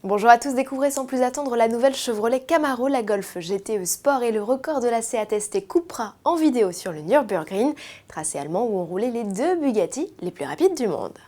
Bonjour à tous, découvrez sans plus attendre la nouvelle Chevrolet Camaro, la Golf GTE Sport et le record de la Seat ST Cupra en vidéo sur le Nürburgring, tracé allemand où ont roulé les deux Bugatti les plus rapides du monde.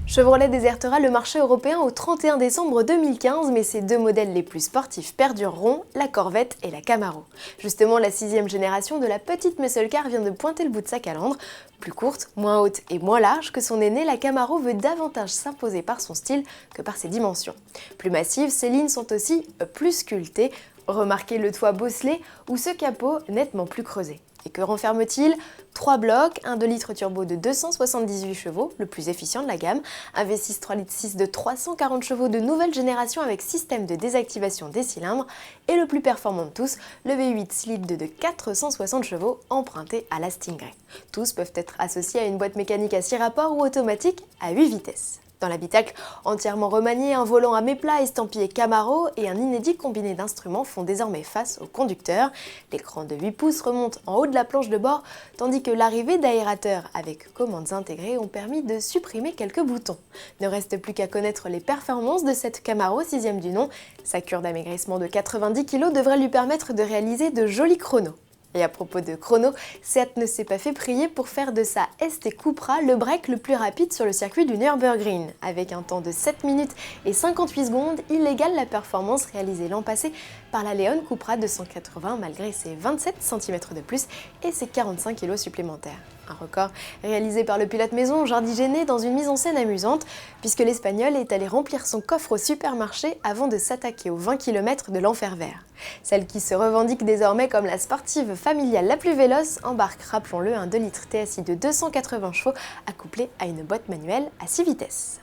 Chevrolet désertera le marché européen au 31 décembre 2015, mais ses deux modèles les plus sportifs perdureront, la Corvette et la Camaro. Justement, la 6e génération de la petite muscle car vient de pointer le bout de sa calandre. Plus courte, moins haute et moins large que son aînée, la Camaro veut davantage s'imposer par son style que par ses dimensions. Plus massives, ses lignes sont aussi plus sculptées. Remarquez le toit bosselé ou ce capot nettement plus creusé. Et que renferme-t-il? 3 blocs, un 2 litres turbo de 278 chevaux, le plus efficient de la gamme, un V6 3,6 litres de 340 chevaux de nouvelle génération avec système de désactivation des cylindres, et le plus performant de tous, le V8 6 litres de 460 chevaux emprunté à la Stingray. Tous peuvent être associés à une boîte mécanique à 6 rapports ou automatique à 8 vitesses. Dans l'habitacle, entièrement remanié, un volant à méplat estampillé Camaro et un inédit combiné d'instruments font désormais face au conducteur. L'écran de 8 pouces remonte en haut de la planche de bord, tandis que l'arrivée d'aérateurs avec commandes intégrées ont permis de supprimer quelques boutons. Ne reste plus qu'à connaître les performances de cette Camaro 6e du nom. Sa cure d'amaigrissement de 90 kg devrait lui permettre de réaliser de jolis chronos. Et à propos de chrono, Seat ne s'est pas fait prier pour faire de sa ST Cupra le break le plus rapide sur le circuit du Nürburgring. Avec un temps de 7 minutes et 58 secondes, il égale la performance réalisée l'an passé par la Leon Cupra 280 malgré ses 27 cm de plus et ses 45 kg supplémentaires. Un record réalisé par le pilote maison Jordi Gené dans une mise en scène amusante, puisque l'Espagnol est allé remplir son coffre au supermarché avant de s'attaquer aux 20 km de l'enfer vert. Celle qui se revendique désormais comme la sportive familiale la plus véloce embarque, rappelons-le, un 2 litres TSI de 280 chevaux accouplé à une boîte manuelle à 6 vitesses.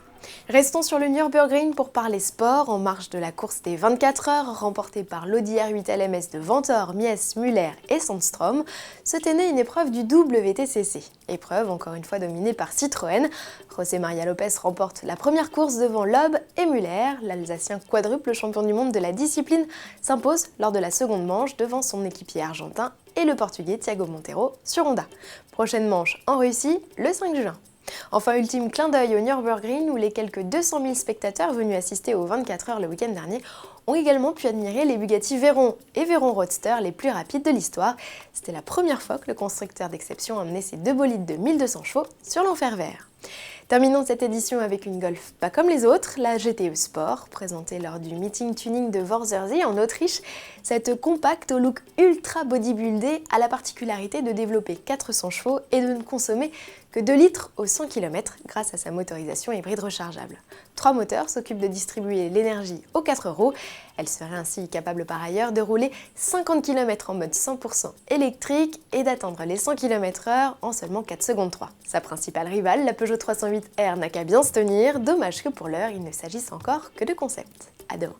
Restons sur le Nürburgring pour parler sport, en marge de la course des 24 heures, remportée par l'Audi R8 LMS de Vanthoor, Mies, Müller et Sandstrom, se tenait une épreuve du WTCC. Épreuve encore une fois dominée par Citroën. José María Lopez remporte la première course devant Loeb et Müller. L'Alsacien quadruple champion du monde de la discipline s'impose lors de la seconde manche devant son équipier argentin et le portugais Thiago Monteiro sur Honda. Prochaine manche en Russie, le 5 juin. Enfin, ultime clin d'œil au Nürburgring où les quelques 200 000 spectateurs venus assister aux 24 heures le week-end dernier ont également pu admirer les Bugatti Veyron et Veyron Roadster les plus rapides de l'histoire. C'était la première fois que le constructeur d'exception amenait ses deux bolides de 1200 chevaux sur l'enfer vert. Terminons cette édition avec une Golf pas comme les autres, la GTE Sport, présentée lors du meeting tuning de Worzersee en Autriche. Cette compacte au look ultra bodybuildé a la particularité de développer 400 chevaux et de ne consommer que 2 litres au 100 km grâce à sa motorisation hybride rechargeable. 3 moteurs s'occupent de distribuer l'énergie aux 4 roues. Elle serait ainsi capable par ailleurs de rouler 50 km en mode 100% électrique et d'atteindre les 100 km/h en seulement 4 secondes 3. Sa principale rivale, la Peugeot 308R, n'a qu'à bien se tenir. Dommage que pour l'heure, il ne s'agisse encore que de concept. À demain.